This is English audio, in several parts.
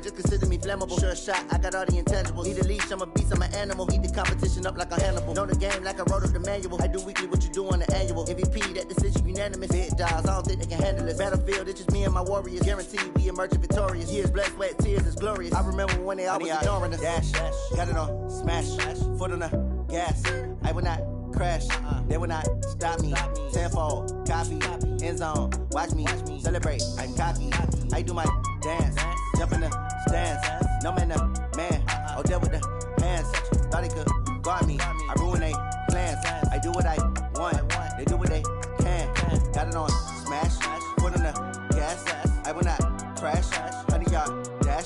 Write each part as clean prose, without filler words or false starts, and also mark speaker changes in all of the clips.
Speaker 1: just consider me flammable. Sure shot, I got all the intangibles. Need a leash, I'm a beast, I'm an animal. Eat the competition up like a Hannibal. Know the game like I wrote up the manual. I do weekly what you do on the annual. MVP, that decision unanimous. Big dogs, I don't think they can handle it. Battlefield, it's just me and my warriors. Guaranteed we emerging victorious. Years, blood, sweat, tears, it's glorious. I remember when they always ignoring us. Dash, got it on, smash, foot on the gas. I will not crash, they will not stop me. Tenfold, copy, end zone, watch me celebrate. I'm cocky, I do my dance, jump in the stands. No man, the man, oh, there with the hands. Thought he could guard me, I ruin they plans. I do what I want, they do what they can. Got it on, smash, foot on the gas. I will not crash, 100-yard dash,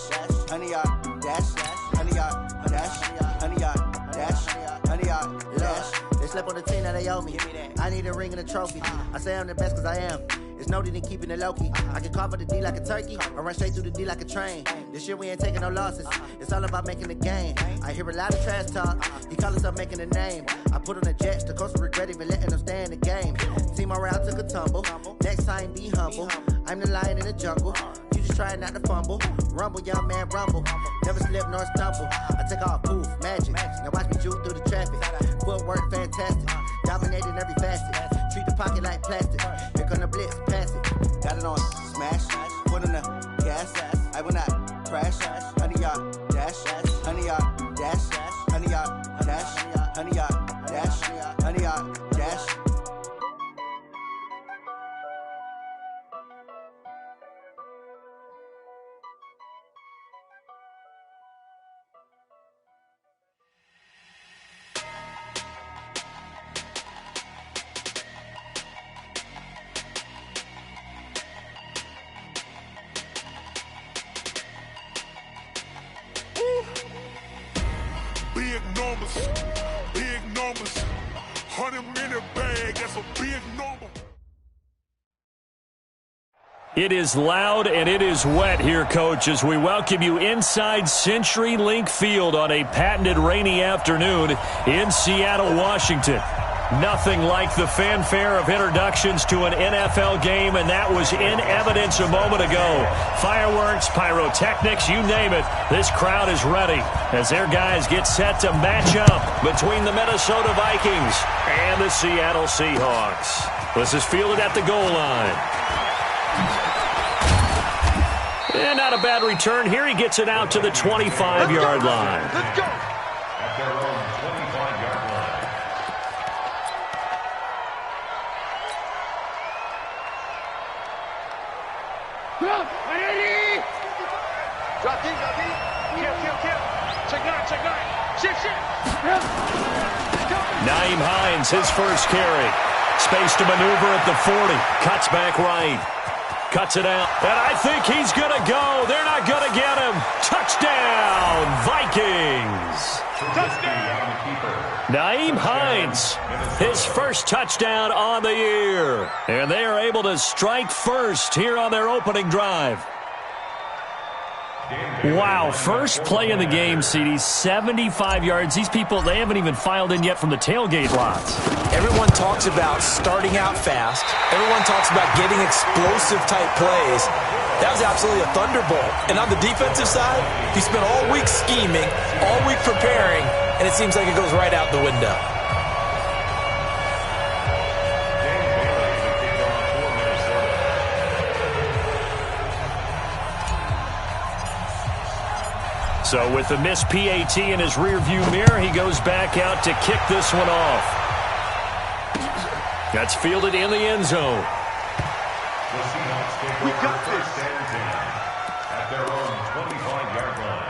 Speaker 1: 100-yard dash, 100-yard dash, 100-yard dash, 100-yard dash. They slept on the team that they owe me. I need a ring and a trophy. I say I'm the best cause I am. It's no need in keeping it low-key. I can carve up the D like a turkey or run straight through the D like a train. This year we ain't taking no losses. It's all about making the game. I hear a lot of trash talk. He call himself making a name. I put on the Jets. The coach will regret even letting them stay in the game. Team morale took a tumble. Next time be humble. I'm the lion in the jungle. You just try not to fumble. Rumble, young man, rumble. Never slip nor stumble. I take off, poof, magic. Now watch me juke through the traffic. Footwork fantastic. Dominating every facet. Treat the pocket like plastic. Here come the blitz, pass it. Got it on, smash. Foot on the gas. I will not crash. 100-yard dash. 100-yard dash. 100-yard dash. 100-yard dash. 100-yard dash.
Speaker 2: Big numbers, 100-minute bag, that's a big number.
Speaker 3: It is loud and it is wet here, Coach, as we welcome you inside CenturyLink Field on a patented rainy afternoon in Seattle, Washington. Nothing like the fanfare of introductions to an NFL game, and that was in evidence a moment ago. Fireworks, pyrotechnics, you name it. This crowd is ready as their guys get set to match up between the Minnesota Vikings and the Seattle Seahawks. This is fielded at the goal line. And not a bad return here. He gets it out to the 25-yard line.
Speaker 2: Let's go.
Speaker 4: At their own 25-yard line.
Speaker 2: Drop deep. Kill. Check nine. Shift.
Speaker 3: Nyheim Hines, his first carry. Space to maneuver at the 40. Cuts back right. Cuts it out. And I think he's going to go. They're not going to get him. Touchdown, Vikings.
Speaker 4: Touchdown.
Speaker 3: Nyheim Hines, his first touchdown on the year. And they are able to strike first here on their opening drive. Wow, first play in the game, CD, 75 yards. These people, they haven't even filed in yet from the tailgate lots.
Speaker 5: Everyone talks about starting out fast. Everyone talks about getting explosive-type plays. That was absolutely a thunderbolt. And on the defensive side, he spent all week scheming, all week preparing, and it seems like it goes right out the window.
Speaker 3: So with the missed PAT in his rearview mirror, he goes back out to kick this one off. That's fielded in the end zone.
Speaker 4: The Seahawks take over first and 10 at their own 25-yard line.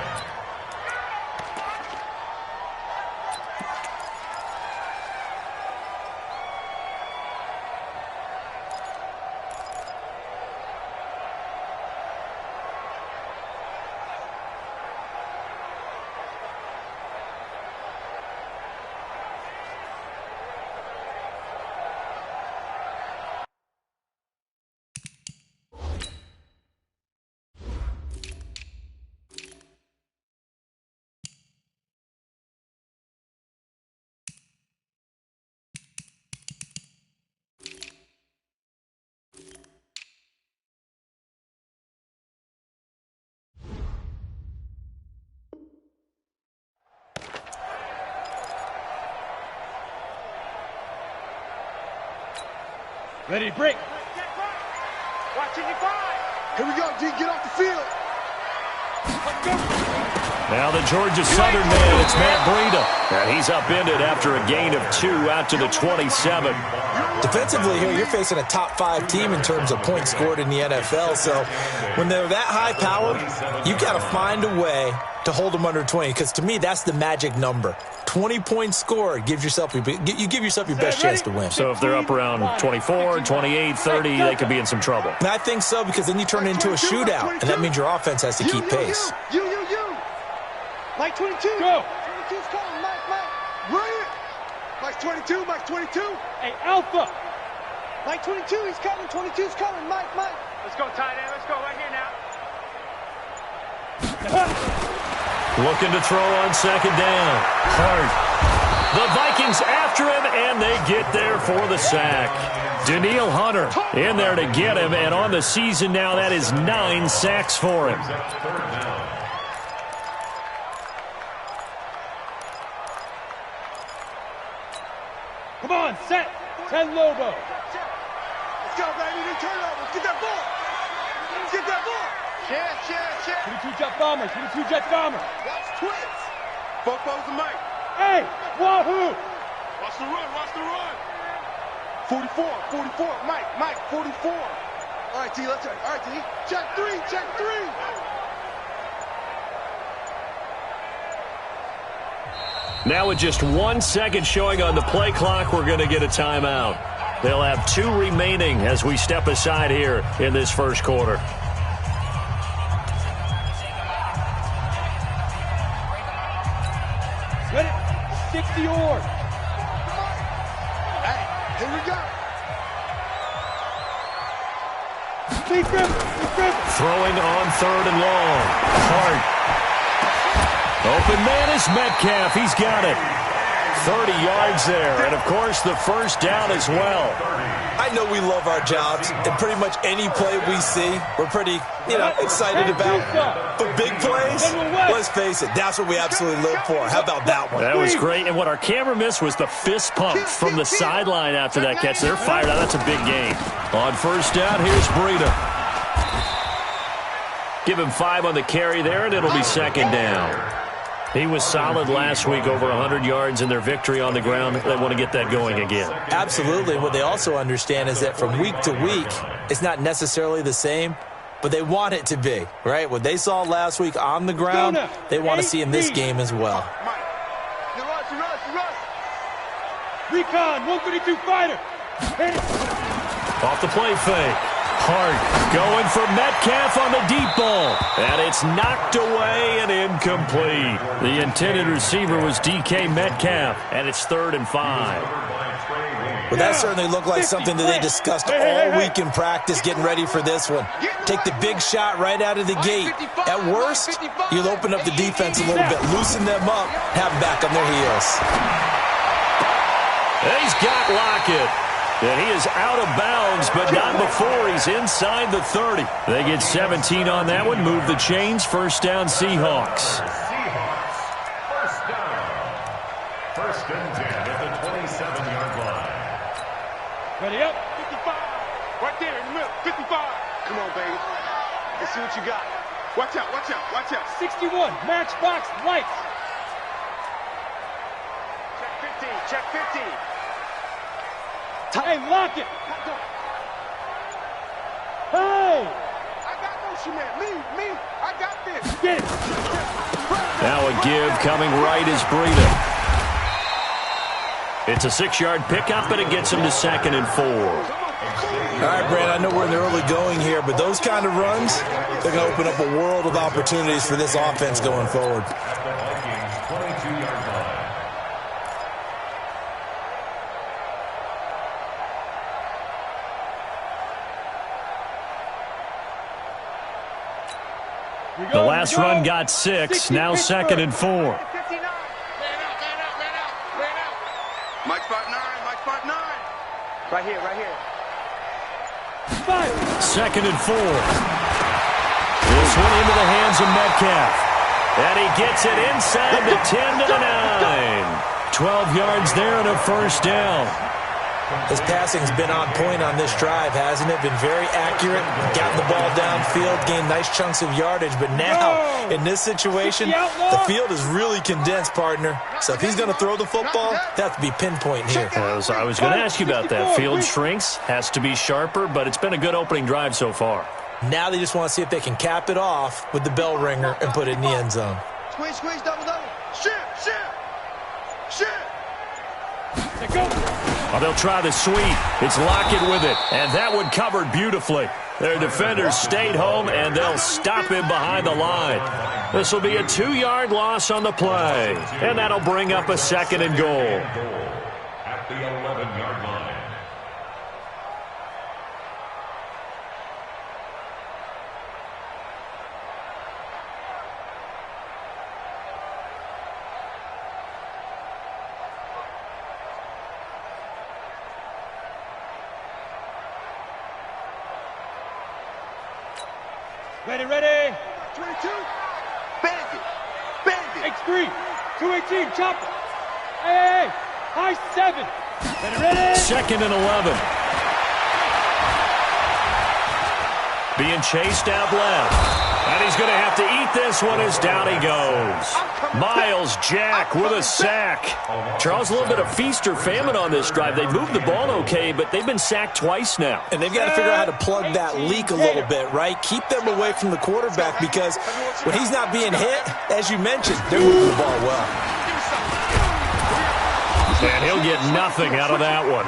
Speaker 2: Ready to break. Watching you five. Here we go, D. Get off the field.
Speaker 3: Now the Georgia Southern man, it's Matt Breida. And he's upended after a gain of 2 out to the 27.
Speaker 5: Defensively here, you're facing a top-5 team in terms of points scored in the NFL. So when they're that high-powered, you've got to find a way to hold them under 20. Because to me, that's the magic number. 20 points scored gives yourself you give yourself your best chance to win.
Speaker 3: So if they're up around 24, 28, 30, they could be in some trouble.
Speaker 5: And I think so, because then you turn it into a shootout, and that means your offense has to keep pace.
Speaker 2: You. Mike 22. Go. 22's coming, Mike. Run it. Mike's 22, Mike's 22. Hey, Alpha. Mike 22, he's coming. 22's coming, Mike. Let's go, tight end. Let's go right here now.
Speaker 3: Looking to throw on second down. Hart. The Vikings after him, and they get there for the sack. Danielle Hunter in there to get him, and on the season now, that is 9 sacks for him.
Speaker 2: Come on, set. 10 Lobo. Let's go, baby. They turn over. Let's get that ball. Let's get that ball. Check. 22 jet bombers. 22 jet bombers. Watch twins. Fofos and Mike. Hey, wahoo. Watch the run. 44. Mike, 44. All right, T, let's go. All right, T. Check three.
Speaker 3: Now with just 1 second showing on the play clock, we're going to get a timeout. They'll have 2 remaining as we step aside here in this first quarter.
Speaker 2: Ready? 60 oars. Hey, here we go.
Speaker 3: Throwing on 3rd and long. Hart. Open man is Metcalf. He's got it. 30 yards there. And, of course, the first down as well.
Speaker 5: I know we love our jobs, and pretty much any play we see, we're pretty, excited about. But big plays, let's face it, that's what we absolutely live for. How about that one?
Speaker 3: That was great. And what our camera missed was the fist pump from the sideline after that catch. They're fired out. That's a big game. On first down, here's Breida. Give him 5 on the carry there, and it'll be second down. He was solid last week, over 100 yards in their victory on the ground. They want to get that going again.
Speaker 5: Absolutely. What they also understand is that from week to week, it's not necessarily the same, but they want it to be, right? What they saw last week on the ground, they want to see in this game as well.
Speaker 2: Recon, 132 fighter.
Speaker 3: Off the play fake. Hart going for Metcalf on the deep ball. And it's knocked away and incomplete. The intended receiver was DK Metcalf, and it's 3rd and 5.
Speaker 5: Well, that certainly looked like something that they discussed all week in practice, getting ready for this one. Take the big shot right out of the gate. At worst, you'll open up the defense a little bit, loosen them up, have them back on their heels.
Speaker 3: He's got Lockett. And he is out of bounds, but not before he's inside the 30. They get 17 on that one, move the chains, first down Seahawks.
Speaker 4: First and 10 at the 27-yard line.
Speaker 2: Ready up, 55. Right there in the middle, 55. Come on, baby. Let's see what you got. Watch out. 61, matchbox lights. Check 50. Hey, lock it! Hey! I got no cement. Me. I got this. Get it.
Speaker 3: Now a give coming right is Breida. It's a 6-yard pickup, but it gets him to 2nd and 4.
Speaker 5: All right, Brad, I know we're in the early going here, but those kind of runs, they're going to open up a world of opportunities for this offense going forward.
Speaker 3: The last run got 6, now 2nd and 4.
Speaker 2: Man out. Mike 5'9". Right here.
Speaker 3: 2nd and 4. This one into the hands of Metcalf. And he gets it inside the 10 to the 9. 12 yards there and a first down.
Speaker 5: His passing's been on point on this drive, hasn't it? Been very accurate, gotten the ball downfield, gained nice chunks of yardage. But now, in this situation, the field is really condensed, partner. So if he's going to throw the football, he'll have to be pinpoint here.
Speaker 3: I was going to ask you about that. Field shrinks, has to be sharper, but it's been a good opening drive so far.
Speaker 5: Now they just want to see if they can cap it off with the bell ringer and put it in the end zone.
Speaker 2: Squeeze, squeeze, double, double. Shoot, shoot, shoot.
Speaker 3: Well, they'll try the sweep. It's Lockett with it, and that one covered beautifully. Their defenders stayed home, and they'll stop him behind the line. This will be a 2-yard loss on the play, and that'll bring up a 2nd and goal.
Speaker 4: At the 11-yard line.
Speaker 2: Ready, ready. 22. Bandit. Bandit. X3. 218. Chopper. Hey, high 7. Ready, ready.
Speaker 3: 2nd and 11. Being chased out left. And he's going to have to eat this one as down he goes. Miles Jack with a sack. Charles, a little bit of feast or famine on this drive. They moved the ball okay, but they've been sacked twice now.
Speaker 5: And they've got to figure out how to plug that leak a little bit, right? Keep them away from the quarterback because when he's not being hit, as you mentioned, they're moving the ball well.
Speaker 3: And he'll get nothing out of that one.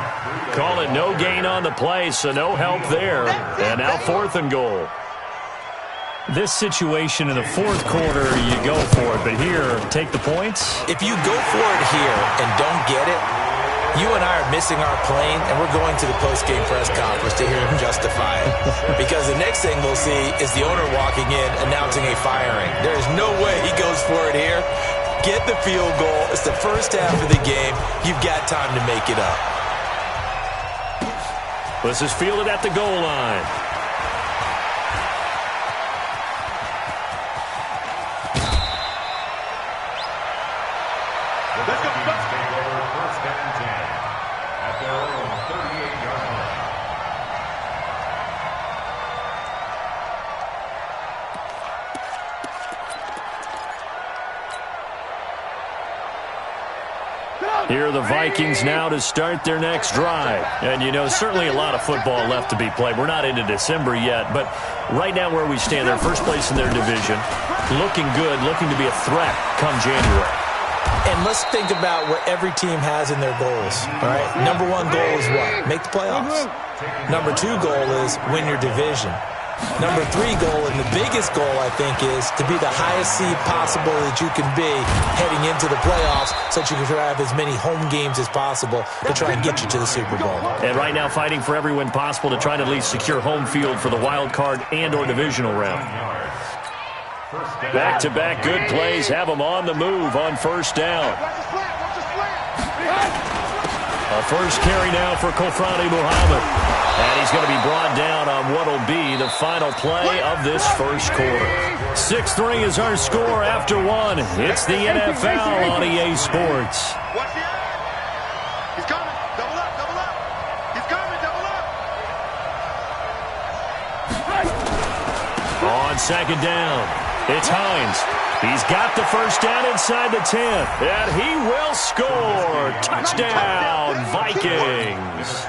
Speaker 3: Call it no gain on the play, so no help there. And now 4th and goal. This situation in the 4th quarter, you go for it. But here, take the points.
Speaker 5: If you go for it here and don't get it, you and I are missing our plane, and we're going to the post-game press conference to hear him justify it. Because the next thing we'll see is the owner walking in announcing a firing. There is no way he goes for it here. Get the field goal. It's the first half of the game. You've got time to make it up.
Speaker 3: This is fielded at the goal line. Here are the Vikings now to start their next drive. And, you know, certainly a lot of football left to be played. We're not into December yet, but right now where we stand, they're first place in their division. Looking good, looking to be a threat come January.
Speaker 5: And let's think about what every team has in their goals, all right? Number 1 goal is what? Make the playoffs. Number 2 goal is win your division. Number 3 goal, and the biggest goal, I think, is to be the highest seed possible that you can be heading into the playoffs so that you can have as many home games as possible to try and get you to the Super Bowl.
Speaker 3: And right now fighting for every win possible to try to at least secure home field for the wild card and or divisional round. Back-to-back good plays have them on the move on first down. A first carry now for Kofrani Muhammad. And he's going to be brought down on what will be the final play of this first quarter. 6-3 is our score after 1. It's the NFL on EA Sports.
Speaker 2: Watch the eye. He's coming. Double up, double up. He's coming, double up.
Speaker 3: On 2nd down, it's Hines. He's got the first down inside the 10. And he will score. Touchdown, Vikings.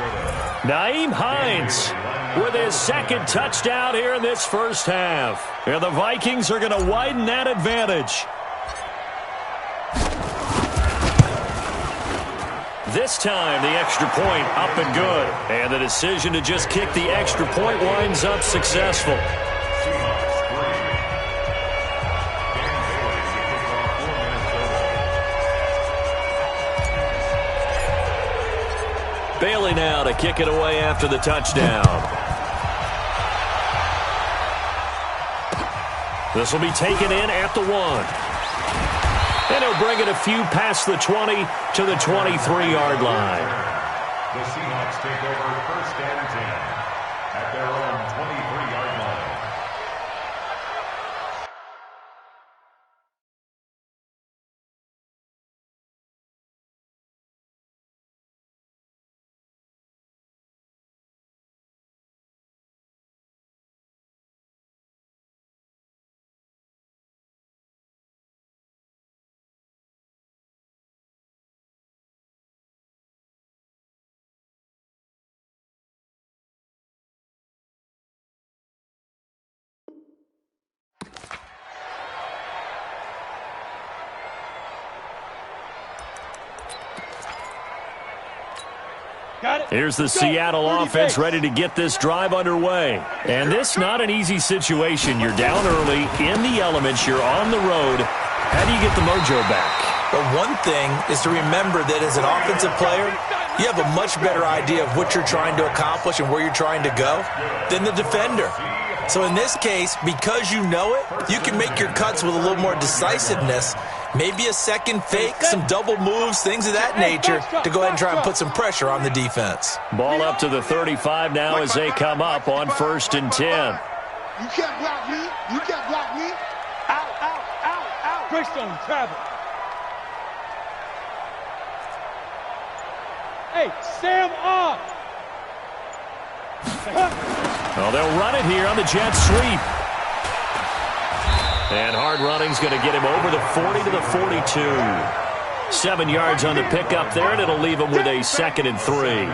Speaker 3: Nyheim Hines with his 2nd touchdown here in this first half. And the Vikings are going to widen that advantage. This time, the extra point up and good. And the decision to just kick the extra point winds up successful. Bailey now to kick it away after the touchdown. This will be taken in at the 1. And he'll bring it a few past the 20 to the 23-yard line.
Speaker 4: The Seahawks take over first and 10 at their own 23-yard line.
Speaker 3: Here's the Seattle offense ready to get this drive underway. And this not an easy situation. You're down early, in the elements, you're on the road. How do you get the mojo back?
Speaker 5: But one thing is to remember that as an offensive player, you have a much better idea of what you're trying to accomplish and where you're trying to go than the defender. So in this case, because you know it, you can make your cuts with a little more decisiveness. Maybe a second fake, some double moves, things of that nature to go ahead and try and put some pressure on the defense.
Speaker 3: Ball up to the 35 now as they come up on 1st and 10.
Speaker 2: You can't block me. You can't block me. Out, out, out, out. Greystone travel. Hey, Sam off.
Speaker 3: Well, they'll run it here on the jet sweep. And hard running's going to get him over the 40 to the 42. 7 yards on the pickup there, and it'll leave him with a 2nd and 3.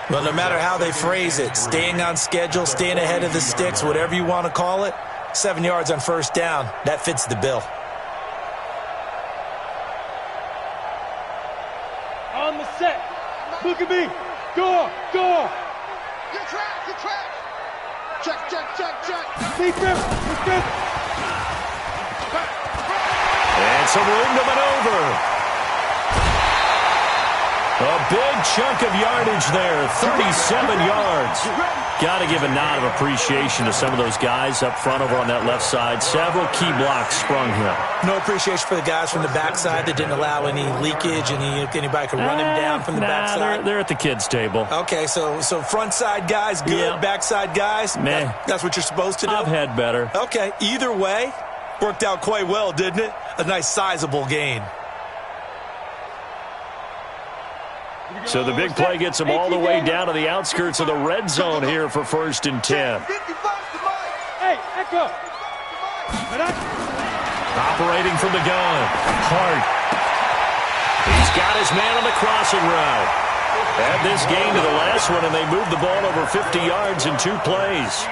Speaker 5: Well, no matter how they phrase it, staying on schedule, staying ahead of the sticks, whatever you want to call it, 7 yards on 1st down, that fits the bill.
Speaker 2: On the set. Look at me. Go, go. Get trapped, get trapped. Check, check, check, check. Be grip, be grip.
Speaker 3: And some room to maneuver. A big chunk of yardage there, 37 yards. Got to give a nod of appreciation to some of those guys up front over on that left side. Several key blocks sprung here.
Speaker 5: No appreciation for the guys from the backside that didn't allow any leakage, anybody could run him down from the backside.
Speaker 3: They're at the kids' table.
Speaker 5: Okay, so front side guys good,
Speaker 3: yeah.
Speaker 5: Backside guys,
Speaker 3: man,
Speaker 5: that's what you're supposed to do?
Speaker 3: I've had better.
Speaker 5: Okay, either way, worked out quite well, didn't it? A nice sizable gain.
Speaker 3: So the big play gets them all the way down to the outskirts of the red zone here for 1st and 10.
Speaker 2: Hey, echo.
Speaker 3: Operating from the gun. Hart. He's got his man on the crossing route. Add this game to the last one, and they moved the ball over 50 yards in 2 plays.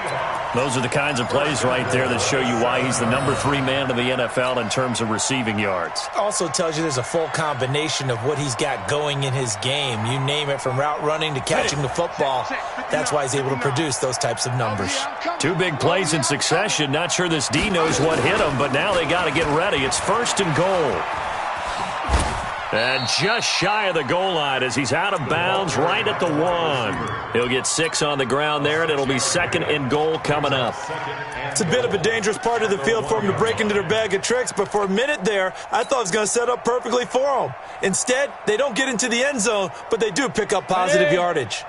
Speaker 3: Those are the kinds of plays right there that show you why he's the number 3 man in the NFL in terms of receiving yards.
Speaker 5: Also tells you there's a full combination of what he's got going in his game. You name it, from route running to catching the football. That's why he's able to produce those types of numbers.
Speaker 3: 2 big plays in succession. Not sure this D knows what hit him, but now they got to get ready. It's 1st and goal. And just shy of the goal line as he's out of bounds right at the 1. He'll get 6 on the ground there, and it'll be 2nd and goal coming up.
Speaker 5: It's a bit of a dangerous part of the field for him to break into their bag of tricks, but for a minute there, I thought it was going to set up perfectly for him. Instead, they don't get into the end zone, but they do pick up positive yardage.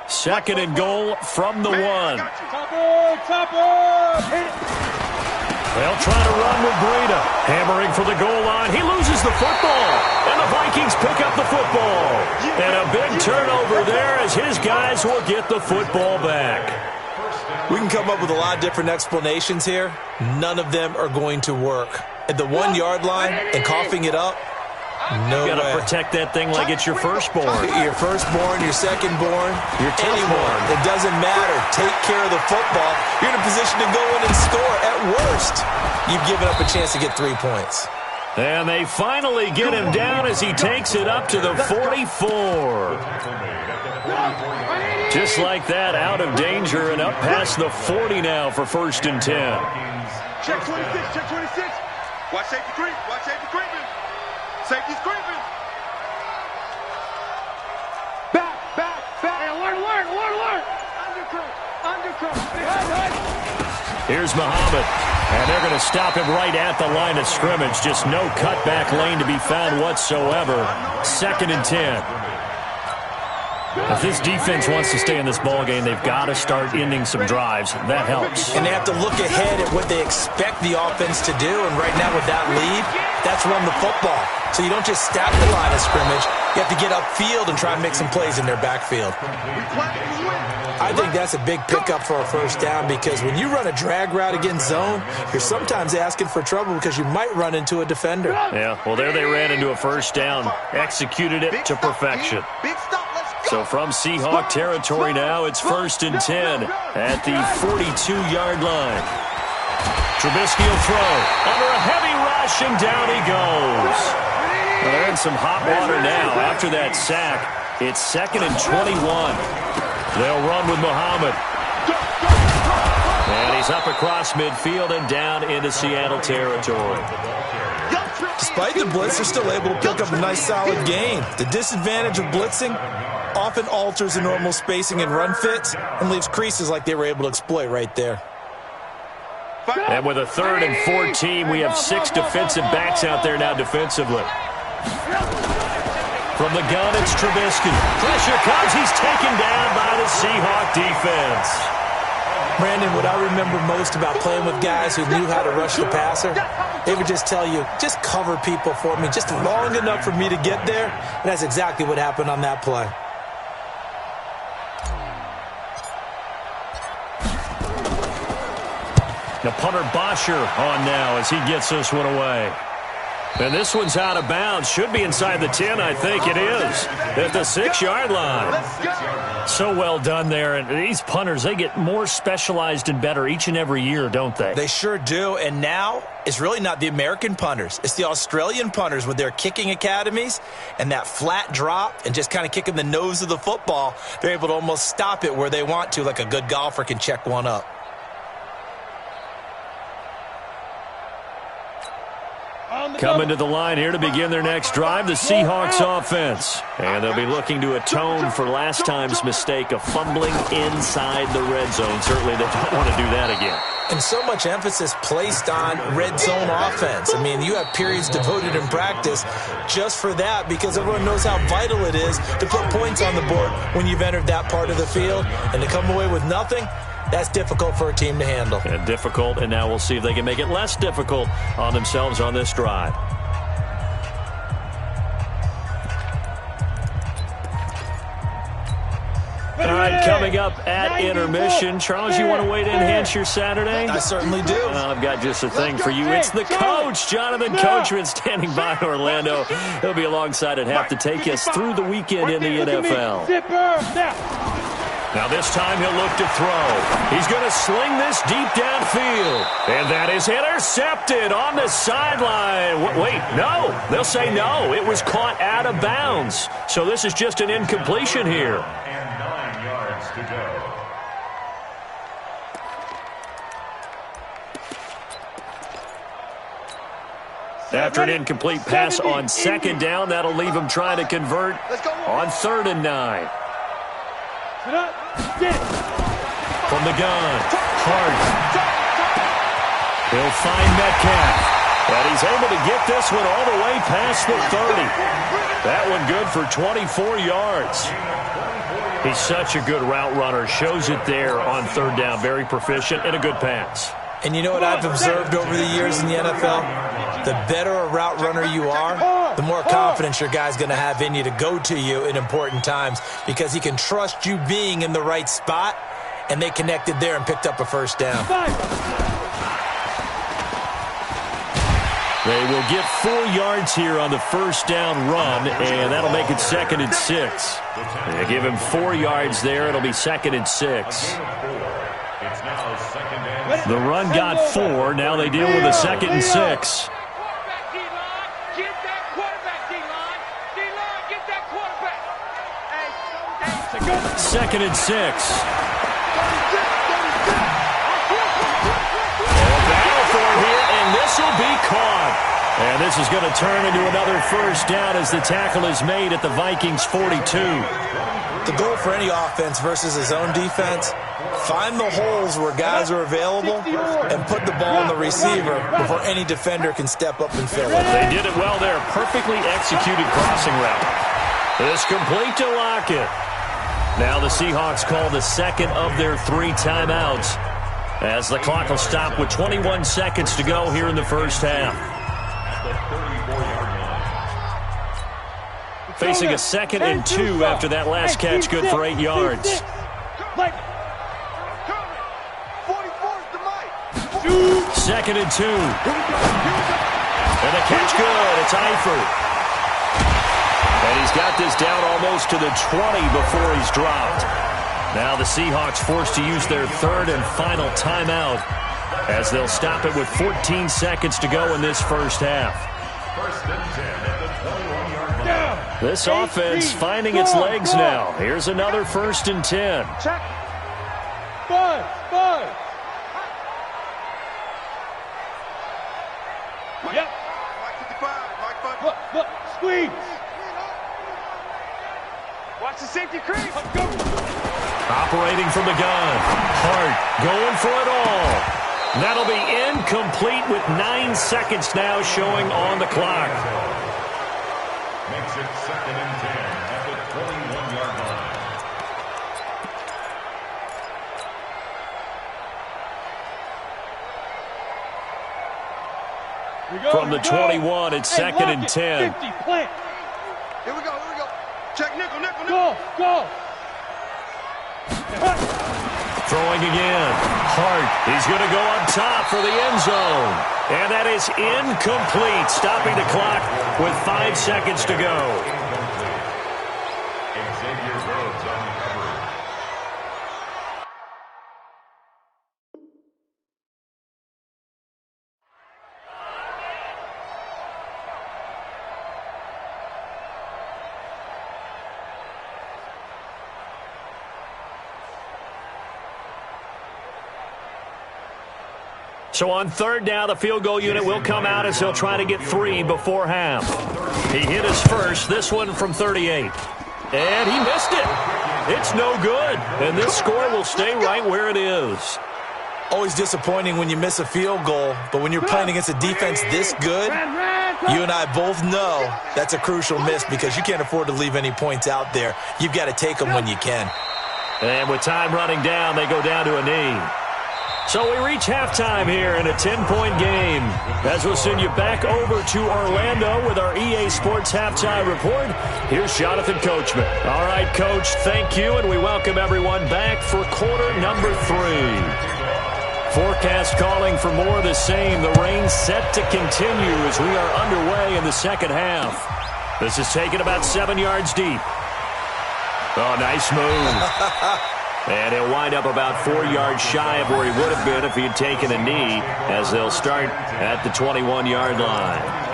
Speaker 3: 2nd and goal from the 1.
Speaker 2: Topper, hit it.
Speaker 3: They'll try to run with Breida. Hammering for the goal line. He loses the football. And the Vikings pick up the football. And a big turnover there as his guys will get the football back.
Speaker 5: We can come up with a lot of different explanations here. None of them are going to work. At the 1 yard line and coughing it up, no way.
Speaker 3: You got to protect that thing like it's your firstborn.
Speaker 5: Your firstborn, your secondborn, your anyone. It doesn't matter. Take care of the football. You're in a position to go in and score. At worst, you've given up a chance to get 3 points.
Speaker 3: And they finally get him down as he takes it up to the 44. Just like that, out of danger and up past the 40 now for 1st and 10.
Speaker 2: Check 26, check 26. Watch safety creep, watch safety creeping. Safety's creeping. Back. Hey, alert. Undercut.
Speaker 3: Here's Muhammad. And they're going to stop him right at the line of scrimmage. Just no cutback lane to be found whatsoever. 2nd and 10. If this defense wants to stay in this ballgame, they've got to start ending some drives. That helps.
Speaker 5: And they have to look ahead at what they expect the offense to do. And right now with that lead, that's run the football. So you don't just stop the line of scrimmage. You have to get upfield and try and make some plays in their backfield. I think that's a big pickup for a 1st down, because when you run a drag route against zone, you're sometimes asking for trouble because you might run into a defender.
Speaker 3: Yeah, well, there they ran into a 1st down. Executed it to perfection. So from Seahawk territory now, it's 1st and 10 at the 42-yard line. Trubisky will throw under a heavy rush, and down he goes. Well, they're in some hot water now. After that sack, it's 2nd and 21. They'll run with Muhammad. And he's up across midfield and down into Seattle territory.
Speaker 5: Despite the blitz, they're still able to pick up a nice solid gain. The disadvantage of blitzing often alters the normal spacing and run fits and leaves creases like they were able to exploit right there.
Speaker 3: And with a 3rd and 14, we have 6 defensive backs out there now defensively. From the gun, it's Trubisky. Pressure comes. He's taken down by the Seahawk defense.
Speaker 5: Brandon, what I remember most about playing with guys who knew how to rush the passer, they would just tell you, just cover people for me, just long enough for me to get there. And that's exactly what happened on that play.
Speaker 3: The punter Bosher on now as he gets this one away. And this one's out of bounds. Should be inside the 10, I think it is. At the 6-yard line. So well done there. And these punters, they get more specialized and better each and every year, don't they?
Speaker 5: They sure do. And now it's really not the American punters. It's the Australian punters with their kicking academies and that flat drop and just kind of kicking the nose of the football. They're able to almost stop it where they want to, like a good golfer can check one up.
Speaker 3: Coming to the line here to begin their next drive, the Seahawks offense. And they'll be looking to atone for last time's mistake of fumbling inside the red zone. Certainly they don't want to do that again.
Speaker 5: And so much emphasis placed on red zone offense. I mean, you have periods devoted in practice just for that because everyone knows how vital it is to put points on the board when you've entered that part of the field. And to come away with nothing, that's difficult for a team to handle.
Speaker 3: And difficult, and now we'll see if they can make it less difficult on themselves on this drive. All right, coming up at intermission. Charles, you want to wait to enhance your Saturday?
Speaker 5: I certainly do.
Speaker 3: I've got just a thing for you. It's the coach, Jonathan Coachman, standing by in Orlando. He'll be alongside at half to take us through the weekend in the NFL. Now this time he'll look to throw. He's going to sling this deep downfield. And that is intercepted on the sideline. Wait, no. They'll say no. It was caught out of bounds. So this is just an incompletion here.
Speaker 4: And 9 yards to go.
Speaker 3: After an incomplete pass on 2nd down, that'll leave him trying to convert on 3rd and 9. From the gun, Harden. He'll find Metcalf. And he's able to get this one all the way past the 30. That one good for 24 yards. He's such a good route runner. Shows it there on 3rd down. Very proficient and a good pass.
Speaker 5: And you know what I've observed over the years in the NFL? The better a route runner you are, the more confidence your guy's going to have in you to go to you in important times because he can trust you being in the right spot, and they connected there and picked up a 1st down.
Speaker 3: They will get 4 yards here on the 1st down run, and that'll make it 2nd and 6. They give him 4 yards there. It'll be 2nd and 6. The run got 4. Now they deal with a 2nd and 6. 2nd and 6. Battle for it here, and this will be caught. And this is going to turn into another 1st down as the tackle is made at the Vikings 42.
Speaker 5: The goal for any offense versus his own defense, find the holes where guys are available and put the ball on the receiver before any defender can step up and fill it.
Speaker 3: They did it well there. Perfectly executed crossing route. It's complete to Lockett. Now the Seahawks call the 2nd of their 3 timeouts as the clock will stop with 21 seconds to go here in the 1st half. Facing a 2nd and 2 after that last catch, good for 8 yards. 2nd and 2. And the catch good. It's Eifert. And he's got this down almost to the 20 before he's dropped. Now the Seahawks forced to use their 3rd and final timeout as they'll stop it with 14 seconds to go in this 1st half.
Speaker 4: First and 10 at the 21-yard line.
Speaker 3: This offense finding its legs now. Here's another 1st and 10.
Speaker 2: Check. 5. Yep. Look, squeeze. Watch the safety creep. Go.
Speaker 3: Operating from the gun. Hart going for it all. That'll be incomplete with 9 seconds now showing on the clock.
Speaker 4: Makes it 2nd and 10 at the 21-yard line.
Speaker 3: From the 21, it's 2nd and 10.
Speaker 2: 50, plant.
Speaker 6: Here we go. Check nickel.
Speaker 2: Go.
Speaker 3: Throwing again. Hart, he's going to go up top for the end zone. And that is incomplete, stopping the clock with 5 seconds to go.
Speaker 4: Xavier Rhodes on the coverage.
Speaker 3: So on 3rd down, the field goal unit will come out as they'll try to get 3 before half. He hit his first, this one from 38. And he missed it. It's no good. And this score will stay right where it is.
Speaker 5: Always disappointing when you miss a field goal, but when you're playing against a defense this good, you and I both know that's a crucial miss because you can't afford to leave any points out there. You've got to take them when you can.
Speaker 3: And with time running down, they go down to a knee. So we reach halftime here in a 10-point game. As we'll send you back over to Orlando with our EA Sports Halftime Report, here's Jonathan Coachman. All right, Coach, thank you, and we welcome everyone back for quarter number 3. Forecast calling for more of the same. The rain set to continue as we are underway in the second half. This is taken about 7 yards deep. Oh, nice move. And he'll wind up about 4 yards shy of where he would have been if he had taken a knee, as they'll start at the 21-yard line.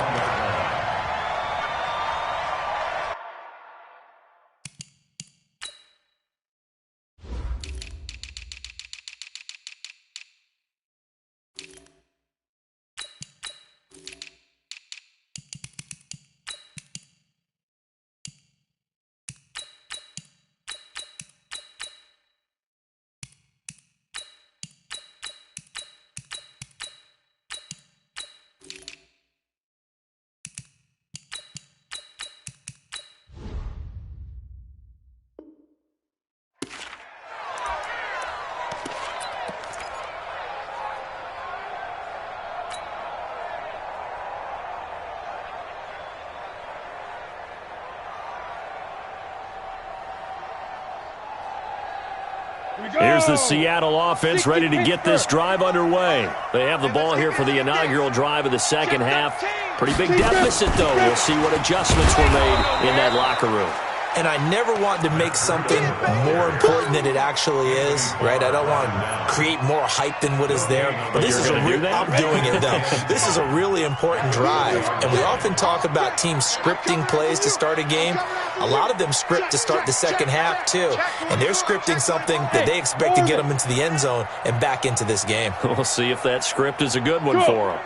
Speaker 3: Here's the Seattle offense ready to get this drive underway. They have the ball here for the inaugural drive of the second half. Pretty big deficit, though. We'll see what adjustments were made in that locker room.
Speaker 5: And I never want to make something more important than it actually is, right? I don't want to create more hype than what is there. But this is I'm doing it, though. This is a really important drive. And we often talk about teams scripting plays to start a game. A lot of them script to start the second half, too. And they're scripting something that they expect to get them into the end zone and back into this game.
Speaker 3: We'll see if that script is a good one for them.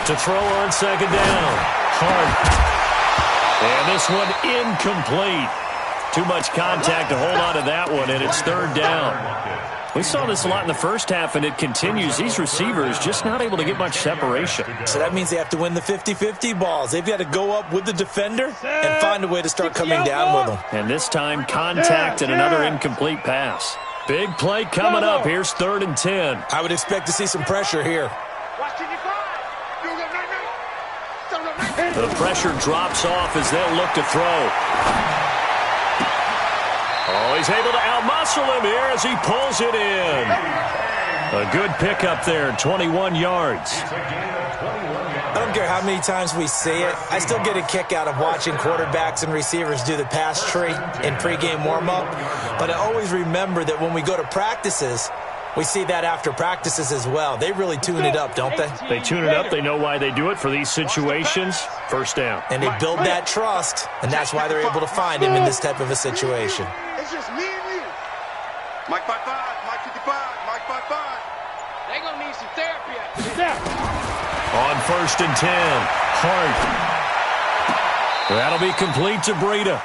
Speaker 3: To throw on second down. Hart. And this one incomplete. Too much contact to hold on to that one, and it's third down. We saw this a lot in the first half, and it continues. These receivers just not able to get much separation.
Speaker 5: So that means they have to win the 50-50 balls. They've got to go up with the defender and find a way to start coming down with them.
Speaker 3: And this time, contact and another incomplete pass. Big play coming up. Here's 3rd and 10.
Speaker 5: I would expect to see some pressure here.
Speaker 3: The pressure drops off as they'll look to throw. Oh, he's able to outmuscle him here as he pulls it in. A good pickup there, 21 yards.
Speaker 5: I don't care how many times we say it. I still get a kick out of watching quarterbacks and receivers do the pass tree in pregame warm-up. But I always remember that when we go to practices, We see that after practices as well. They really tune it up, don't they?
Speaker 3: They tune it up. They know why they do it for these situations. First down.
Speaker 5: And they build that trust, and that's why they're able to find him in this type of a situation.
Speaker 6: It's just me and you. Mike 55, Mike 55, Mike 55.
Speaker 2: They're going to need some therapy after this.
Speaker 3: On 1st and 10, Hart. That'll be complete to Breida.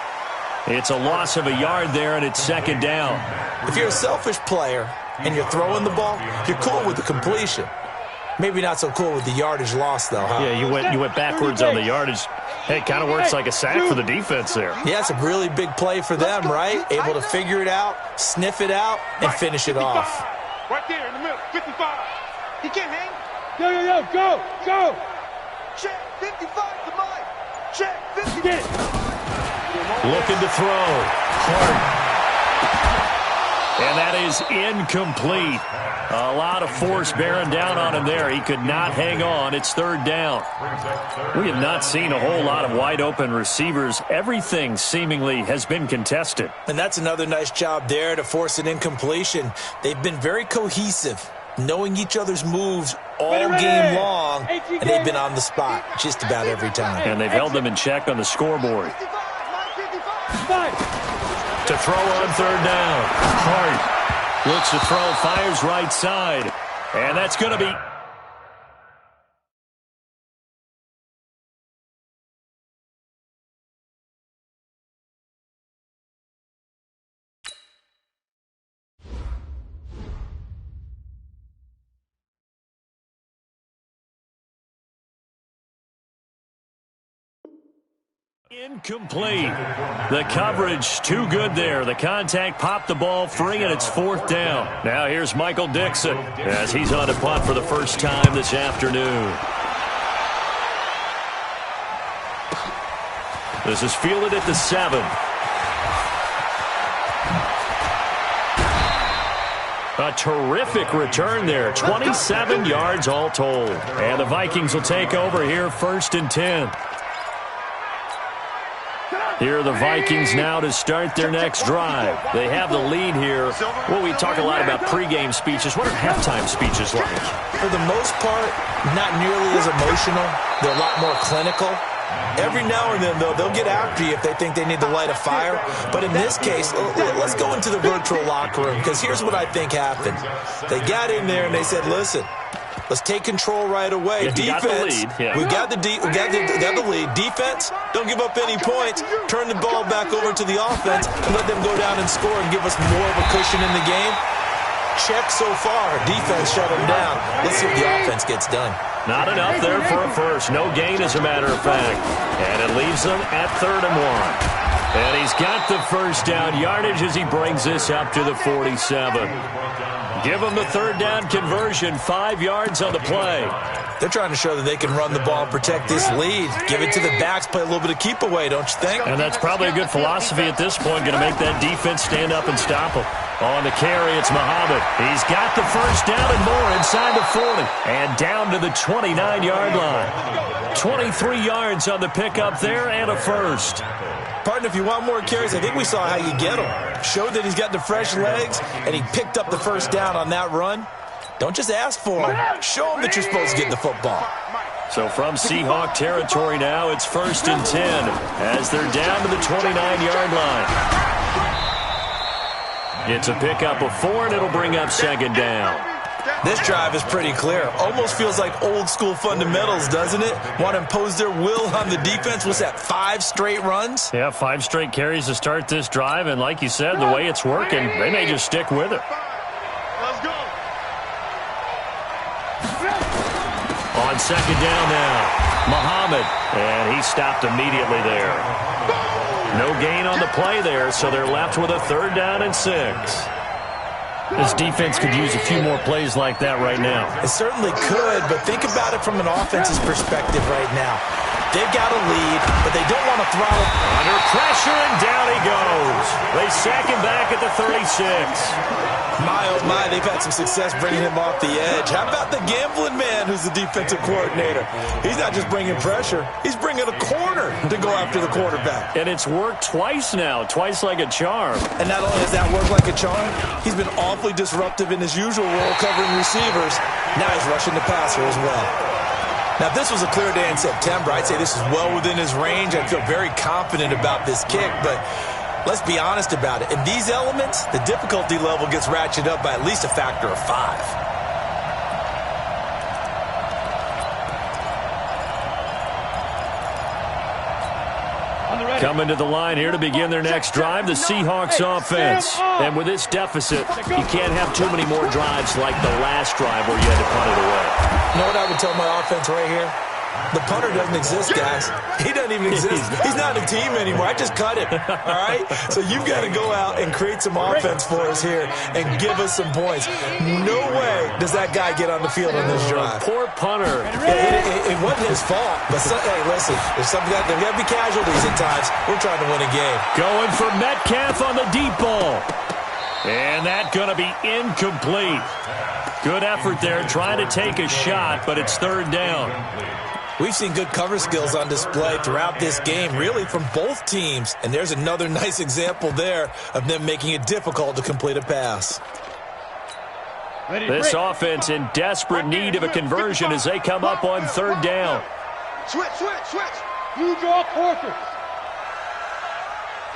Speaker 3: It's a loss of a yard there, and it's 2nd down.
Speaker 5: If you're a selfish player and you're throwing the ball, you're cool with the completion. Maybe not so cool with the yardage loss, though, huh?
Speaker 3: Yeah, you went backwards on the yardage. Hey, it kind of works like a sack for the defense there.
Speaker 5: Yeah, it's a really big play for them, right? Able to figure it out, sniff it out, and finish it off.
Speaker 2: Right there in the middle, 55. He can't hang. Yo, go.
Speaker 6: Check 55 to Mike. Check 50.
Speaker 2: Get it.
Speaker 3: Looking to throw. Hart. And that is incomplete. A lot of force bearing down on him there. He could not hang on. It's 3rd down. We have not seen a whole lot of wide-open receivers. Everything seemingly has been contested.
Speaker 5: And that's another nice job there to force an incompletion. They've been very cohesive, knowing each other's moves all game long, and they've been on the spot just about every time.
Speaker 3: And they've held them in check on the scoreboard.
Speaker 6: 55, Mike 55.
Speaker 3: To throw on 3rd down. Hart looks to throw, fires right side. And that's going to be... incomplete. The coverage too good there. The contact popped the ball free, and it's 4th down. Now here's Michael Dixon as he's on to punt for the first time this afternoon. This is fielded at the 7. A terrific return there. 27 yards all told. And the Vikings will take over here 1st and 10. Here are the Vikings now to start their next drive. They have the lead here. Well, we talk a lot about pregame speeches. What are halftime speeches like?
Speaker 5: For the most part, not nearly as emotional. They're a lot more clinical. Every now and then, though, they'll get after you if they think they need to light a fire. But in this case, let's go into the virtual locker room, because here's what I think happened. They got in there and they said, listen, let's take control right away.
Speaker 3: Yeah,
Speaker 5: Defense, we got the lead. Defense, don't give up any points. Turn the ball back over to the offense and let them go down and score and give us more of a cushion in the game. Check so far. Defense shut them down. Let's see what the offense gets done.
Speaker 3: Not enough there for a first. No gain, as a matter of fact. And it leaves them at 3rd and 1. And he's got the first down yardage as he brings this up to the 47. Give them the 3rd down conversion, 5 yards on the play.
Speaker 5: They're trying to show that they can run the ball and protect this lead. Give it to the backs, play a little bit of keep away, don't you think?
Speaker 3: And that's probably a good philosophy at this point, going to make that defense stand up and stop them. On the carry, it's Muhammad. He's got the first down and more inside the 40. And down to the 29-yard line. 23 yards on the pickup there and a first.
Speaker 5: Partner, if you want more carries, I think we saw how you get him. Showed that he's got the fresh legs, and he picked up the first down on that run. Don't just ask for him. Show him that you're supposed to get the football.
Speaker 3: So from Seahawk territory now, it's 1st and 10 as they're down to the 29-yard line. It's a pickup of 4, and it'll bring up 2nd down.
Speaker 5: This drive is pretty clear. Almost feels like old-school fundamentals, doesn't it? Want to impose their will on the defense. What's that, 5 straight runs?
Speaker 3: Yeah, 5 straight carries to start this drive, and like you said, the way it's working, they may just stick with it.
Speaker 2: Let's go.
Speaker 3: On 2nd down now, Muhammad, and he stopped immediately there. No gain on the play there, so they're left with a 3rd down and 6. This defense could use a few more plays like that right now.
Speaker 5: It certainly could, but think about it from an offense's perspective right now. They've got a lead, but they don't want to throttle.
Speaker 3: Under pressure, and down he goes. They sack him back at the 36.
Speaker 5: My, oh my, they've had some success bringing him off the edge. How about the gambling man who's the defensive coordinator? He's not just bringing pressure, he's bringing a corner to go after the quarterback.
Speaker 3: And it's worked twice now, twice like a charm.
Speaker 5: And not only has that worked like a charm, he's been awfully disruptive in his usual role covering receivers. Now he's rushing the passer as well. Now, if this was a clear day in September, I'd say this is well within his range. I feel very confident about this kick, but let's be honest about it. In these elements, the difficulty level gets ratcheted up by at least a factor of 5.
Speaker 3: Coming to the line here to begin their next drive, the Seahawks offense. And with this deficit, you can't have too many more drives like the last drive where you had to punt it away.
Speaker 5: You know what I would tell my offense right here? The punter doesn't exist, guys. He doesn't even exist. He's not a team anymore. I just cut him, all right? So you've got to go out and create some offense for us here and give us some points. No way does that guy get on the field on this drive.
Speaker 3: Poor punter.
Speaker 5: It wasn't his fault. But, hey, listen, there's got to be casualties at times. We're trying to win a game.
Speaker 3: Going for Metcalf on the deep ball. And that's going to be incomplete. Good effort there, trying to take a shot, but it's third down.
Speaker 5: We've seen good cover skills on display throughout this game, really from both teams. And there's another nice example there of them making it difficult to complete a pass.
Speaker 3: This offense in desperate need of a conversion as they come up on third down.
Speaker 6: Switch.
Speaker 2: You draw quarters.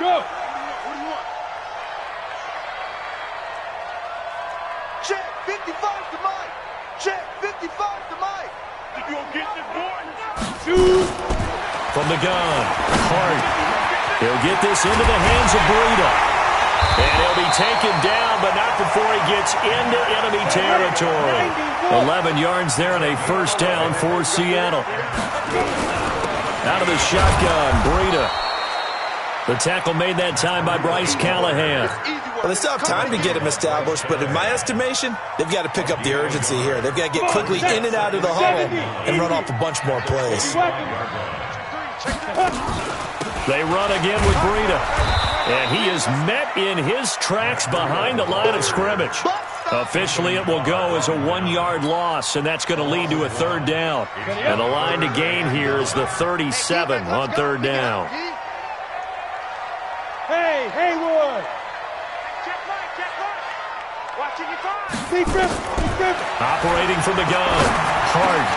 Speaker 2: Go.
Speaker 6: What do you want? Check 55 to Mike. Check 55 to Mike.
Speaker 2: You gonna get this boy?
Speaker 3: Shoot. From the gun, Hart. He'll get this into the hands of Breida. And he'll be taken down, but not before he gets into enemy territory. 11 yards there and a first down for Seattle. Out of the shotgun, Breida. The tackle made that time by Bryce Callahan.
Speaker 5: Well, they still have time to get him established, but in my estimation, they've got to pick up the urgency here. They've got to get quickly in and out of the huddle and run off a bunch more plays.
Speaker 3: They run again with Breida. And he is met in his tracks behind the line of scrimmage. Officially, it will go as a 1-yard loss, and that's going to lead to a third down. And the line to gain here is the 37 on third down.
Speaker 2: Hey, Haywood.
Speaker 3: Operating from the gun. Hart.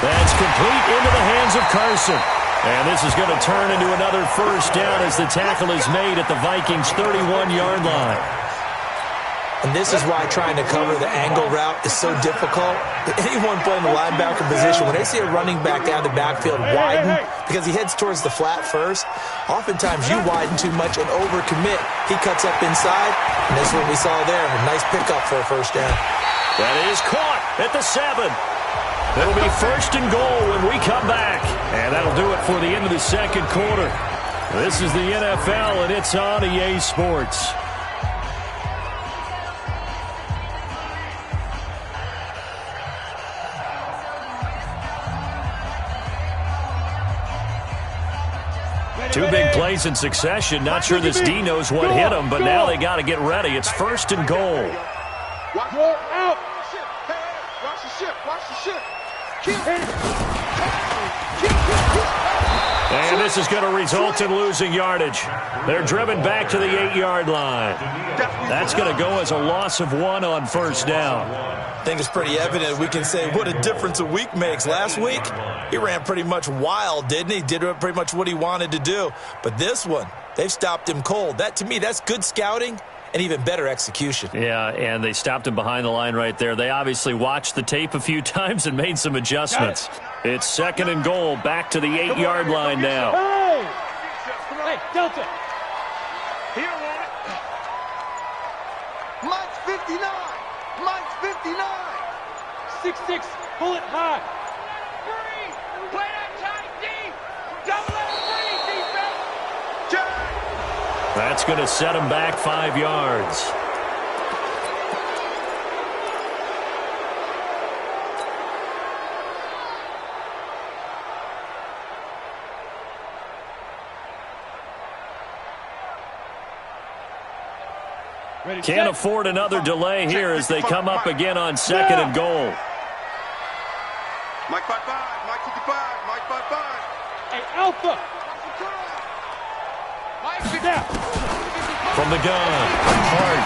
Speaker 3: That's complete into the hands of Carson. And this is going to turn into another first down as the tackle is made at the Vikings' 31-yard line.
Speaker 5: And this is why trying to cover the angle route is so difficult. Anyone playing the linebacker position, when they see a running back out of the backfield widen because he heads towards the flat first, oftentimes you widen too much and overcommit. He cuts up inside, and that's what we saw there. A nice pickup for a first down.
Speaker 3: That is caught at the 7. It'll be first and goal when we come back. And that'll do it for the end of the second quarter. This is the NFL, and it's on EA Sports. Two big plays in succession. Not sure this D knows what hit him, but now they got to get ready. It's first and goal.
Speaker 2: You're out.
Speaker 6: Watch the ship. Watch the ship.
Speaker 3: And this is going to result in losing yardage. They're driven back to the 8-yard line. That's going to go as a loss of 1 on first down.
Speaker 5: I think it's pretty evident we can say what a difference a week makes. Last week, he ran pretty much wild, didn't he? Did pretty much what he wanted to do. But this one, they've stopped him cold. That, to me, that's good scouting and even better execution.
Speaker 3: Yeah, and they stopped him behind the line right there. They obviously watched the tape a few times and made some adjustments. It's second and goal, back to the 8-yard line now.
Speaker 2: Hey, Delta.
Speaker 6: Here, Warren. Mike's 59. Mike's 59.
Speaker 2: 6'6", pull it high.
Speaker 7: Free! Play that tight deep! Double it free, defense!
Speaker 6: Jack!
Speaker 3: That's going to set him back 5 yards. Can't afford another delay here as they come up again on 2nd and goal.
Speaker 6: Mike 5-5, Mike 55, Mike 5-5.
Speaker 2: Hey, Alpha.
Speaker 3: From the gun, Hart.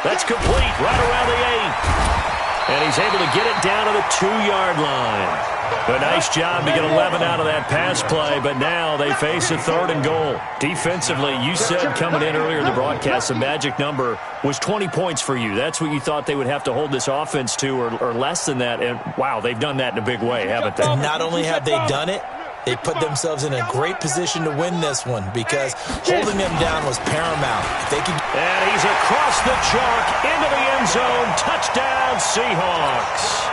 Speaker 3: That's complete right around the 8. And he's able to get it down to the 2-yard line. A nice job to get 11 out of that pass play, but now they face a 3rd and goal. Defensively, you said coming in earlier in the broadcast, the magic number was 20 points for you. That's what you thought they would have to hold this offense to, or less than that. And, wow, they've done that in a big way, haven't they?
Speaker 5: Not only have they done it, they put themselves in a great position to win this one because holding them down was paramount. If they could...
Speaker 3: And he's across the chalk into the end zone. Touchdown, Seahawks.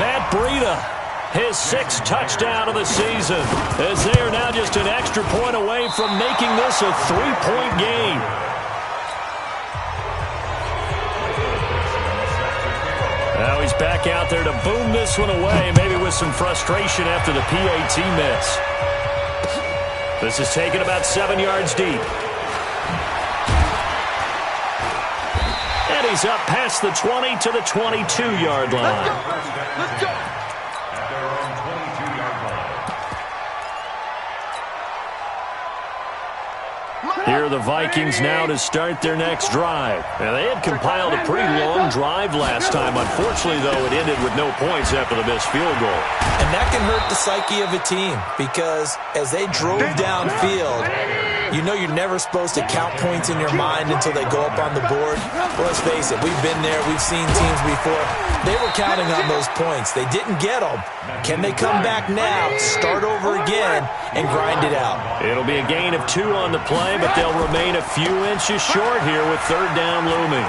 Speaker 3: Matt Breida, his 6th touchdown of the season, as they are now just an extra point away from making this a 3-point game. Now he's back out there to boom this one away, maybe with some frustration after the PAT miss. This is taken about 7 yards deep. And he's up past the 20 to the 22-yard line.
Speaker 6: Let's go.
Speaker 4: At their own 22-yard line.
Speaker 3: Here are the Vikings now to start their next drive. Now, they had compiled a pretty long drive last time. Unfortunately, though, it ended with no points after the missed field goal.
Speaker 5: And that can hurt the psyche of a team because as they drove downfield, you know you're never supposed to count points in your mind until they go up on the board. Well, let's face it, we've been there. We've seen teams before. They were counting on those points. They didn't get them. Can they come back now, start over again, and grind it out?
Speaker 3: It'll be a gain of 2 on the play, but they'll remain a few inches short here with 3rd down looming.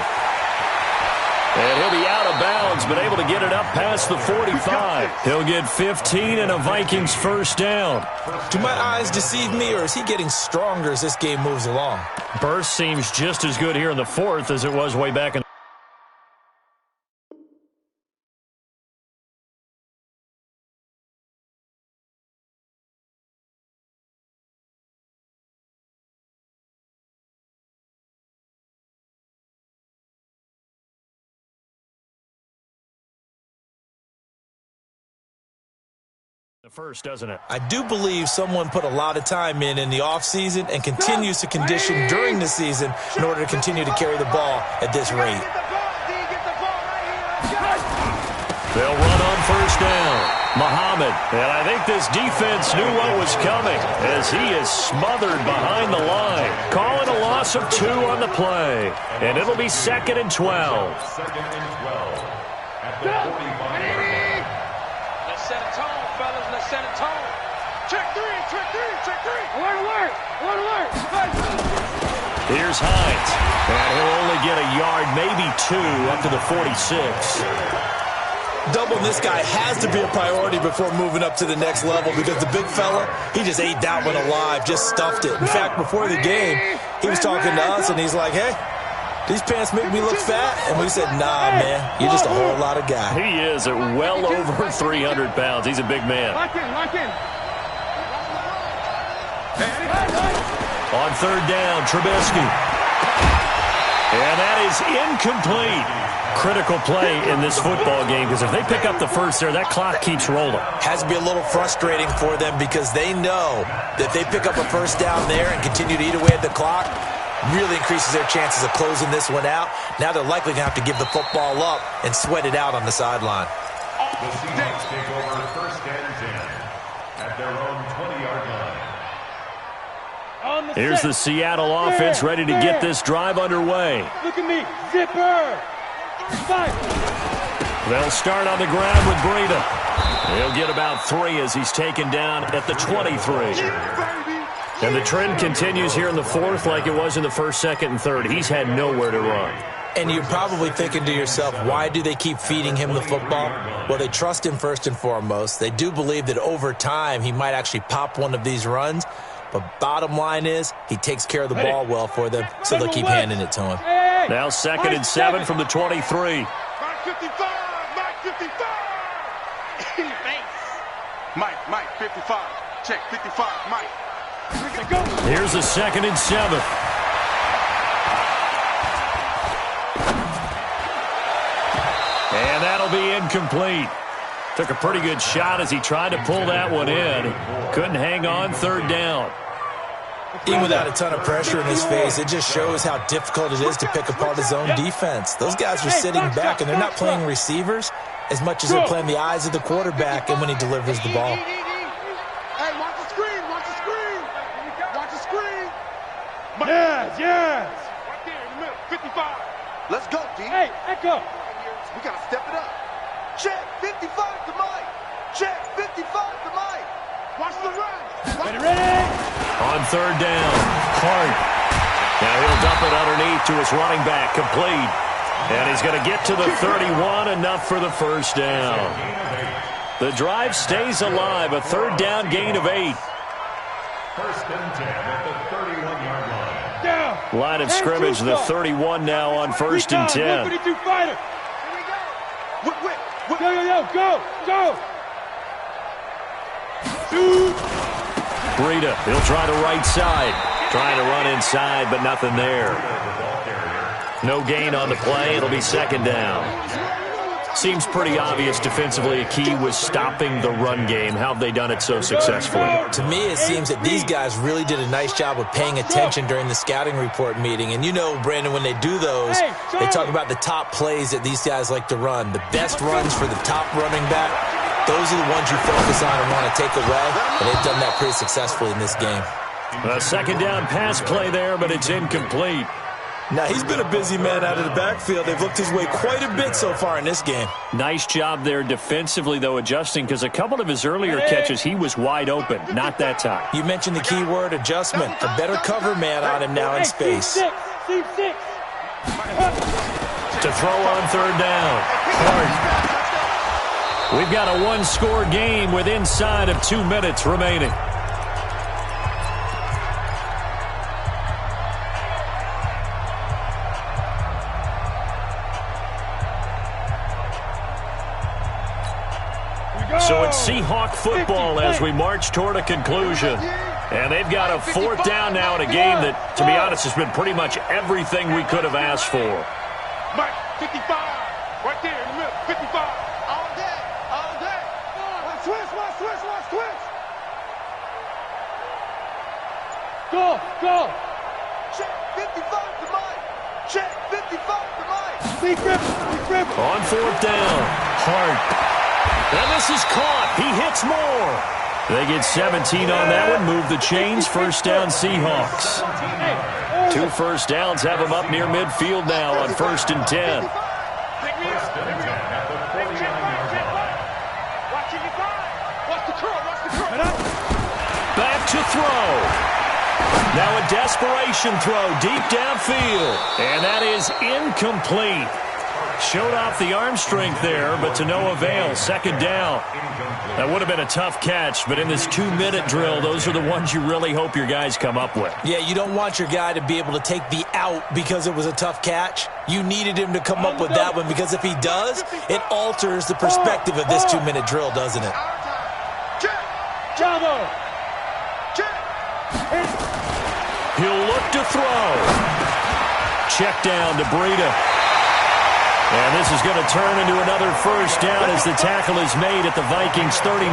Speaker 3: And he'll be out of bounds, but able to get it up past the 45. He'll get 15 and a Vikings 1st down.
Speaker 5: Do my eyes deceive me, or is he getting stronger as this game moves along?
Speaker 3: Burst seems just as good here in the 4th as it was way back in. The 1st, doesn't it?
Speaker 5: I do believe someone put a lot of time in the offseason and continues to condition during the season in order to continue to carry the ball at this rate.
Speaker 3: They'll run on 1st down. Muhammad, and I think this defense knew what was coming as he is smothered behind the line. Calling a loss of 2 on the play, and it'll be 2nd and 12.
Speaker 4: 2nd and 12 at the 45-yard line.
Speaker 7: Let's set a tone, fellas. Let's set a tone. Check 3, check 3, check 3. Alert.
Speaker 3: Here's Hines, and he'll only get a yard, maybe 2, up to the 46.
Speaker 5: Doubling this guy has to be a priority before moving up to the next level because the big fella, he just ate that one alive, just stuffed it. In fact, before the game, he was talking to us, and he's like, hey, these pants make me look fat? And we said, nah, man, you're just a whole lot of guy.
Speaker 3: He is at well over 300 pounds. He's a big man.
Speaker 2: Lock in.
Speaker 3: On 3rd down, Trubisky. And that is incomplete. Critical play in this football game because if they pick up the 1st there, that clock keeps rolling.
Speaker 5: Has to be a little frustrating for them because they know that if they pick up a 1st down there and continue to eat away at the clock, really increases their chances of closing this one out. Now they're likely going to have to give the football up and sweat it out on the sideline.
Speaker 4: The Seahawks take over 1st and 10 at their own 20-yard line.
Speaker 3: Here's the Seattle offense ready to get this drive underway.
Speaker 2: Look at me. Zipper.
Speaker 3: They'll start on the ground with Breida. He'll get about 3 as he's taken down at the 23. And the trend continues here in the 4th like it was in the 1st, 2nd, and 3rd. He's had nowhere to run.
Speaker 5: And you're probably thinking to yourself, why do they keep feeding him the football? Well, they trust him first and foremost. They do believe that over time he might actually pop one of these runs. But bottom line is he takes care of the ball well for them, so they'll keep handing it to him.
Speaker 3: Now 2nd and 7 from the 23.
Speaker 6: Mike 55, Mike 55. Mike 55. Check 55, Mike.
Speaker 3: Here's a 2nd and 7. And that'll be incomplete. Took a pretty good shot as he tried to pull that one in. Couldn't hang on, third down.
Speaker 5: Even without a ton of pressure in his face, it just shows how difficult it is to pick apart his own defense. Those guys are sitting back, and they're not playing receivers as much as they're playing the eyes of the quarterback and when he delivers the ball.
Speaker 6: Hey, watch the screen, watch the screen. Watch the screen.
Speaker 2: Yes, yes.
Speaker 6: Right there in the middle, 55. Let's go, D.
Speaker 2: Hey, echo.
Speaker 6: We got to step it up. Check, 55 to Mike. Check, 55 to Mike. Watch the run.
Speaker 2: Ready?
Speaker 3: On third down, Hart. Now he'll dump it underneath to his running back, complete. And he's going to get to the 31, enough for the first down. The drive stays alive, a third down gain of 8.
Speaker 4: First and 10 at the 31-yard line.
Speaker 2: Down.
Speaker 3: Line of scrimmage, the 31 now on first and 10.
Speaker 2: 152 fighter.
Speaker 6: Whip.
Speaker 2: Go. Shoot.
Speaker 3: Breida, he'll try the right side. Trying to run inside, but nothing there. No gain on the play. It'll be second down. Seems pretty obvious defensively a key was stopping the run game. How have they done it so successfully?
Speaker 5: To me, it seems that these guys really did a nice job of paying attention during the scouting report meeting. And you know, Brandon, when they do those, they talk about the top plays that these guys like to run. The best runs for the top running back, those are the ones you focus on and want to take away. And they've done that pretty successfully in this game.
Speaker 3: A second down pass play there, but it's incomplete.
Speaker 5: Now, he's been a busy man out of the backfield. They've looked his way quite a bit so far in this game.
Speaker 3: Nice job there defensively, though, adjusting, because a couple of his earlier catches, he was wide open. Not that time.
Speaker 5: You mentioned the key word, adjustment. A better cover man on him now in space.
Speaker 2: Six.
Speaker 3: To throw on third down. Hart. We've got a one-score game with inside of 2 minutes remaining. So it's Seahawk football as we march toward a conclusion. And they've got a fourth down now in a game that, to be honest, has been pretty much everything we could have asked for.
Speaker 6: Mike, 55. Right there in the middle, 55. All day. Watch twist.
Speaker 2: Go.
Speaker 6: Check, 55 to Mike. Check, 55 to Mike.
Speaker 2: Big rip.
Speaker 3: On fourth down, Hart. And this is caught. He hits more. They get 17 on that one. Move the chains. First down, Seahawks. 2 first downs have them up near midfield now on first and 10. Back to throw. Now a desperation throw deep downfield. And that is incomplete. Showed off the arm strength there, but to no avail. Second down. That would have been a tough catch, but in this 2-minute drill, those are the ones you really hope your guys come up with.
Speaker 5: Yeah, you don't want your guy to be able to take the out because it was a tough catch. You needed him to come up with that one, because if he does, it alters the perspective of this 2-minute drill, doesn't it?
Speaker 2: Javo.
Speaker 3: He'll look to throw. Check down to Breida. And this is going to turn into another first down as the tackle is made at the Vikings 39.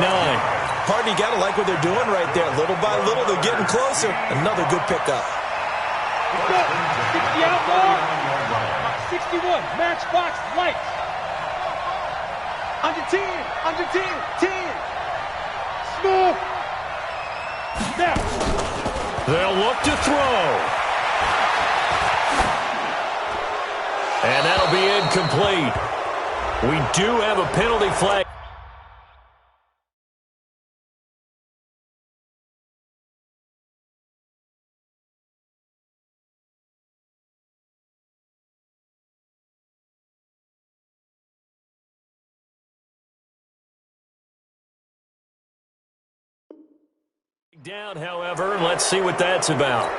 Speaker 5: Pardon, you got to like what they're doing right there. Little by little, they're getting closer. Another good pickup.
Speaker 2: 60 outlaw. 61. Matchbox lights.
Speaker 6: Under 10.
Speaker 2: Smooth. Now.
Speaker 3: They'll look to throw. And that'll be incomplete. We do have a penalty flag. Down, however, let's see what that's about.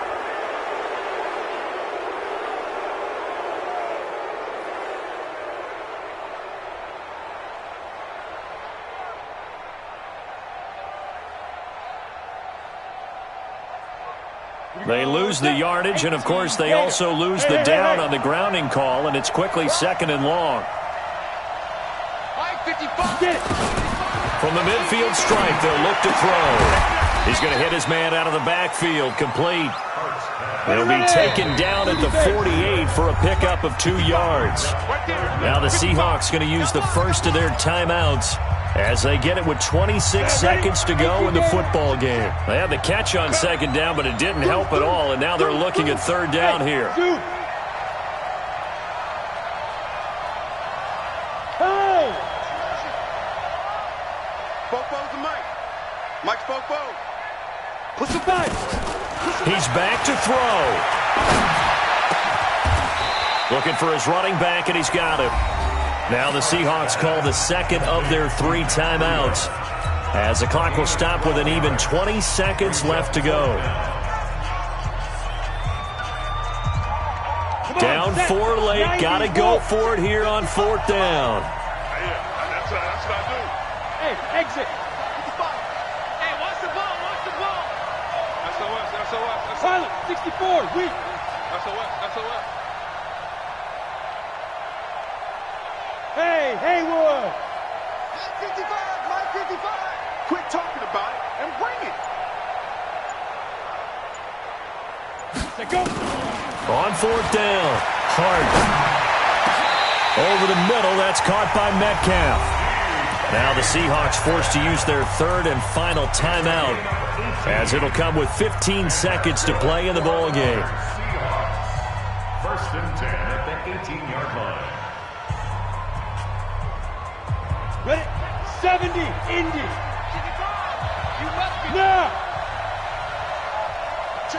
Speaker 3: They lose the yardage, and, of course, they also lose the down on the grounding call, and it's quickly second and long.
Speaker 7: 55. Get it.
Speaker 3: From the midfield stripe, they'll look to throw. He's going to hit his man out of the backfield, complete. He'll be taken down at the 48 for a pickup of 2 yards. Now the Seahawks going to use the first of their timeouts as they get it with 26 seconds to go in the football game. They had the catch on second down, but it didn't help at all, and now they're looking at third down here.
Speaker 6: Mike Spopo.
Speaker 2: Push it back.
Speaker 3: He's back to throw. Looking for his running back, and he's got him. Now the Seahawks call the second of their 3 timeouts as the clock will stop with an even 20 seconds left to go. Down 4 late. Got to go for it here on 4th down.
Speaker 6: That's what I do.
Speaker 2: Hey, exit. Silent, 64, weak.
Speaker 6: SOS.
Speaker 2: Hey, Haywood.
Speaker 6: Mike 55. Quit talking about it and bring it.
Speaker 2: Let go.
Speaker 3: On 4th down. Hart. Over the middle, that's caught by Metcalf. Now the Seahawks forced to use their 3rd and final timeout, as it'll come with 15 seconds to play in the ball game.
Speaker 4: First and 10 at the 18-yard line.
Speaker 2: Ready? 70, Indy. Now.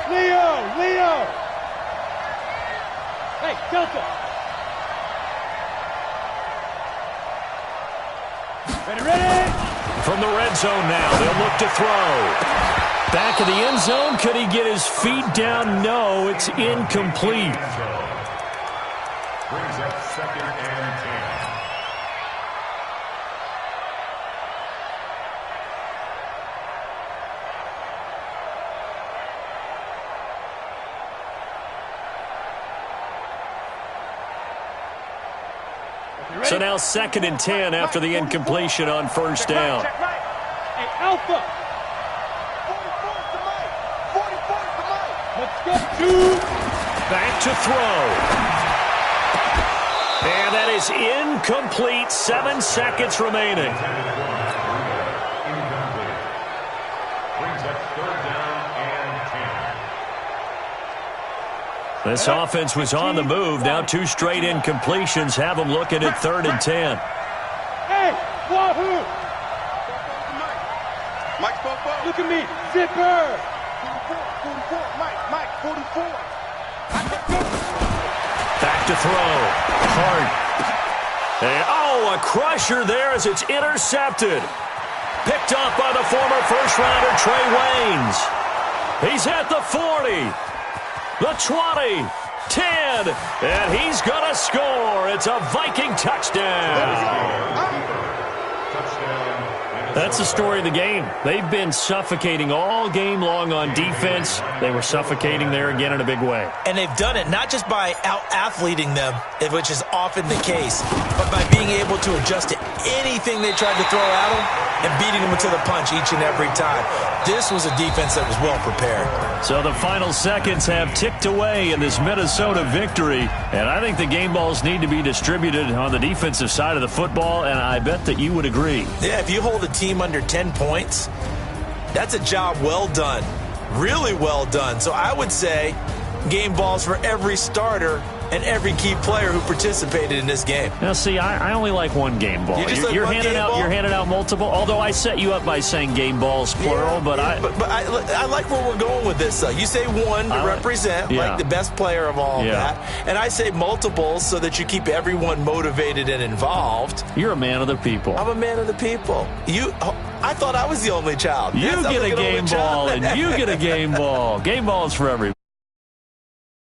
Speaker 2: Leo. Hey, Delta. Ready?
Speaker 3: From the red zone now, they'll look to throw. Back of the end zone, could he get his feet down? No, it's incomplete.
Speaker 4: Brings up 2nd and
Speaker 3: 10. So now 2nd and 10 after the incompletion on 1st down.
Speaker 2: Hey, Alpha. Let's go. 2.
Speaker 3: Back to throw. And that is incomplete. 7 seconds remaining.
Speaker 4: Incomplete. Brings up 3rd down and 10.
Speaker 3: This offense was on the move. Now 2 straight incompletions have them looking at 3rd and 10.
Speaker 2: Hey, Wahoo!
Speaker 6: Mike Spopo.
Speaker 2: Look at me, Zipper!
Speaker 6: 44. Mike 44.
Speaker 3: Back to throw. Hart. And, a crusher there as it's intercepted. Picked up by the former first-rounder Trey Waynes. He's at the 40. The 20, 10, and he's going to score. It's a Viking touchdown. That's the story of the game. They've been suffocating all game long on defense. They were suffocating there again in a big way.
Speaker 5: And they've done it not just by out-athleting them, which is often the case, but by being able to adjust to anything they tried to throw at them and beating them to the punch each and every time. This was a defense that was well prepared.
Speaker 3: So the final seconds have ticked away in this Minnesota victory, and I think the game balls need to be distributed on the defensive side of the football, and I bet that you would agree.
Speaker 5: Yeah, if you hold a team under 10 points, that's a job well done. Really well done. So I would say game balls for every starter and every key player who participated in this game.
Speaker 3: Now, see, I only like one game ball. You're handing out multiple. Although I set you up by saying game balls plural, but
Speaker 5: I like where we're going with this. You say one to represent like the best player of all that, and I say multiples so that you keep everyone motivated and involved.
Speaker 3: You're a man of the people.
Speaker 5: I'm a man of the people. I thought I was the only child.
Speaker 3: You get a game ball, and you get a game ball. Game balls for everybody.